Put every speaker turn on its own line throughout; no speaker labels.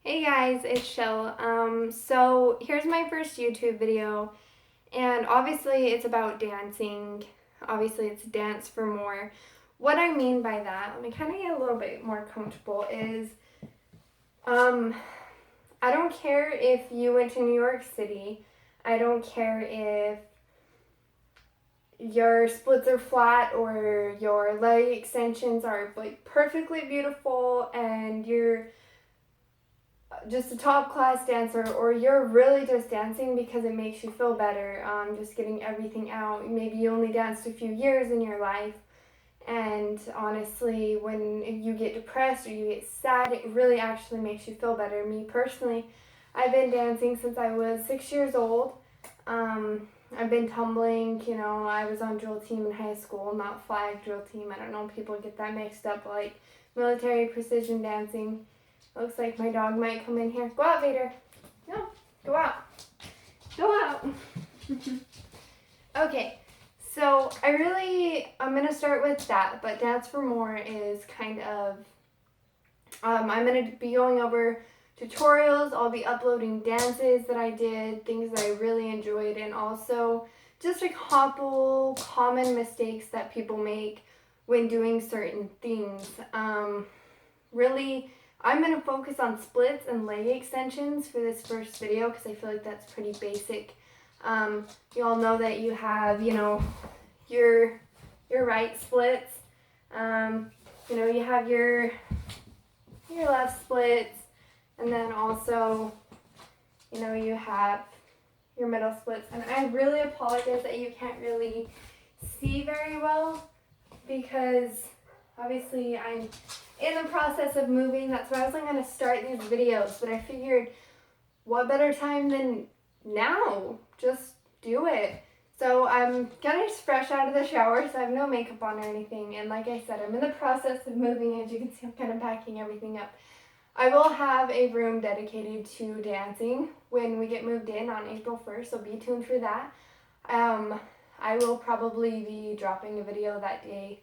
Hey guys, it's Shell. So here's my first YouTube video, and obviously it's about dancing. Obviously it's Dance for More. What I mean by that, let me kind of get a little bit more comfortable, is um, I don't care if you went to New York City. I don't care if your splits are flat or your leg extensions are like perfectly beautiful and you're just a top class dancer, or you're really just dancing because it makes you feel better, just getting everything out. Maybe you only danced a few years in your life, and honestly, when you get depressed or you get sad, it really actually makes you feel better. Me personally, I've been dancing since I was 6 years old. I've been tumbling, I was on drill team in high school, not flag drill team. I don't know, people get that mixed up, like military precision dancing. Looks like my dog might come in here. Go out, Vader. No, go out. Go out. Okay, so I'm going to start with that, but Dance for More is kind of, I'm going to be going over tutorials. I'll be uploading dances that I did, things that I really enjoyed, and also just a couple common mistakes that people make when doing certain things. Really, I'm going to focus on splits and leg extensions for this first video because I feel like that's pretty basic. You all know that you have, your right splits. You have your left splits, and then also, you have your middle splits. And I really apologize that you can't really see very well because obviously I'm in the process of moving. That's why I wasn't going to start these videos, but I figured what better time than now? Just do it. So I'm just fresh out of the shower, so I have no makeup on or anything. And like I said, I'm in the process of moving. As you can see, I'm kind of packing everything up. I will have a room dedicated to dancing when we get moved in on April 1st, so be tuned for that. I will probably be dropping a video that day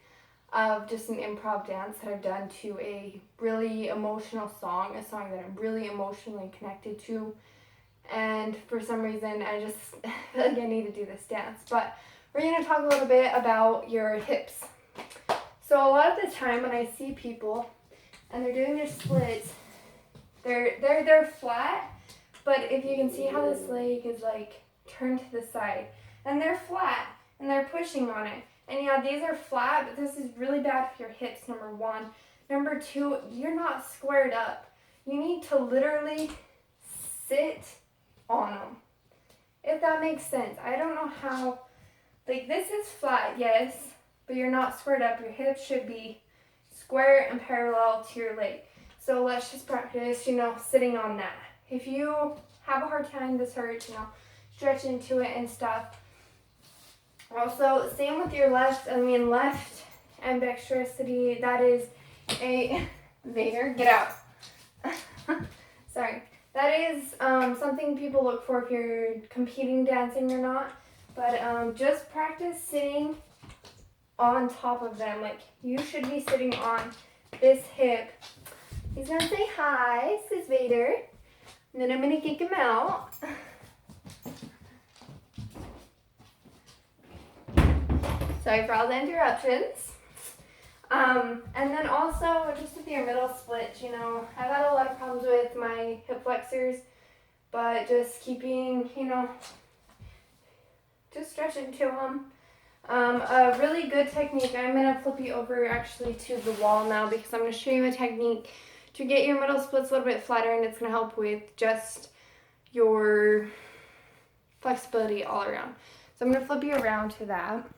of just an improv dance that I've done to a really emotional song, a song that I'm really emotionally connected to. And for some reason, I just feel like I need to do this dance. But we're going to talk a little bit about your hips. So a lot of the time when I see people and they're doing their splits, they're flat, but if you can see how this leg is like turned to the side, and they're flat and they're pushing on it. And yeah, these are flat, but this is really bad for your hips, number one. Number two, you're not squared up. You need to literally sit on them, if that makes sense. I don't know how, like this is flat, yes, but you're not squared up. Your hips should be square and parallel to your leg. So let's just practice, sitting on that. If you have a hard time, this hurts, stretch into it and stuff. Also, same with your left ambidextrosity. That is a Vader, get out. Sorry. That is something people look for if you're competing dancing or not. But just practice sitting on top of them. Like you should be sitting on this hip. He's gonna say hi, says Vader. And then I'm gonna kick him out. Sorry for all the interruptions. And then also, just with your middle split, I've had a lot of problems with my hip flexors, but just keeping, just stretching to them. A really good technique, I'm going to flip you over actually to the wall now because I'm going to show you a technique to get your middle splits a little bit flatter, and it's going to help with just your flexibility all around. So I'm going to flip you around to that.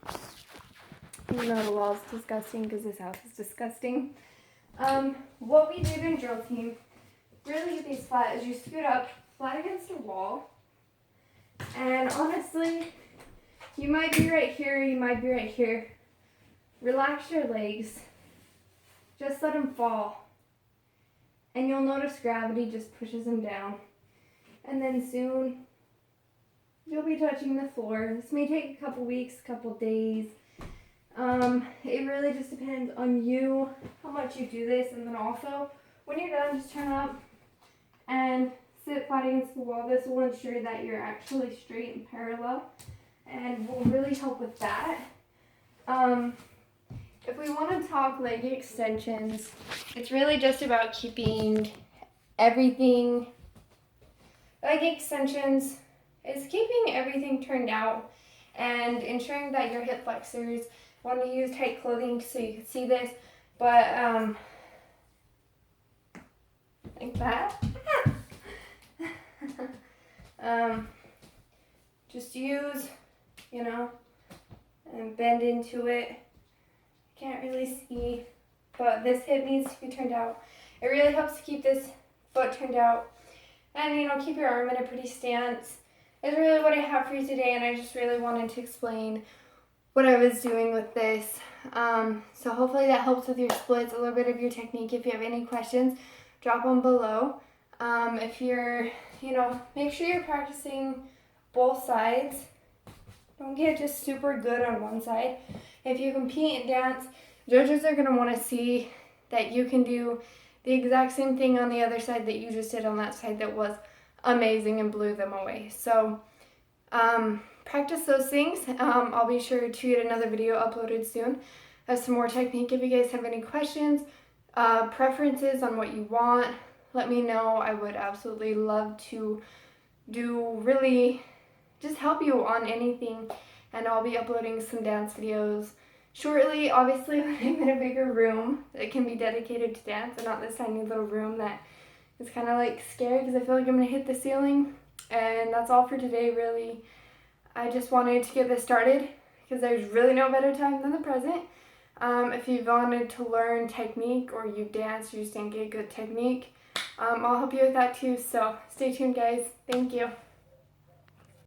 Even though the wall is disgusting because this house is disgusting. What we did in drill team, really get these flat, is you scoot up flat against a wall. And honestly, you might be right here, you might be right here. Relax your legs. Just let them fall. And you'll notice gravity just pushes them down. And then soon, you'll be touching the floor. This may take a couple weeks, a couple days. It really just depends on you, how much you do this, and then also, when you're done, just turn up and sit flat against the wall. This will ensure that you're actually straight and parallel and will really help with that. If we want to talk leg extensions, it's really just about keeping everything, leg extensions is keeping everything turned out and ensuring that your hip flexors want to use tight clothing so you can see this, but like that. Just use, you know, and bend into it. Can't really see, but this hip needs to be turned out. It really helps to keep this foot turned out and, you know, keep your arm in a pretty stance. Is really what I have for you today, and I just really wanted to explain what I was doing with this. So hopefully that helps with your splits, a little bit of your technique. If you have any questions, drop them below. If you're, you know, make sure you're practicing both sides. Don't get just super good on one side. If you compete in dance, judges are going to want to see that you can do the exact same thing on the other side that you just did on that side that was amazing and blew them away. So practice those things. I'll be sure to get another video uploaded soon of some more technique. If you guys have any questions, preferences on what you want, let me know. I would absolutely love to really just help you on anything, and I'll be uploading some dance videos shortly. Obviously, when I'm in a bigger room that can be dedicated to dance and not this tiny little room that is kind of like scary because I feel like I'm going to hit the ceiling. And that's all for today, really. I just wanted to get this started because there's really no better time than the present. If you've wanted to learn technique or you dance, you just didn't get good technique, I'll help you with that too. So stay tuned, guys. Thank you.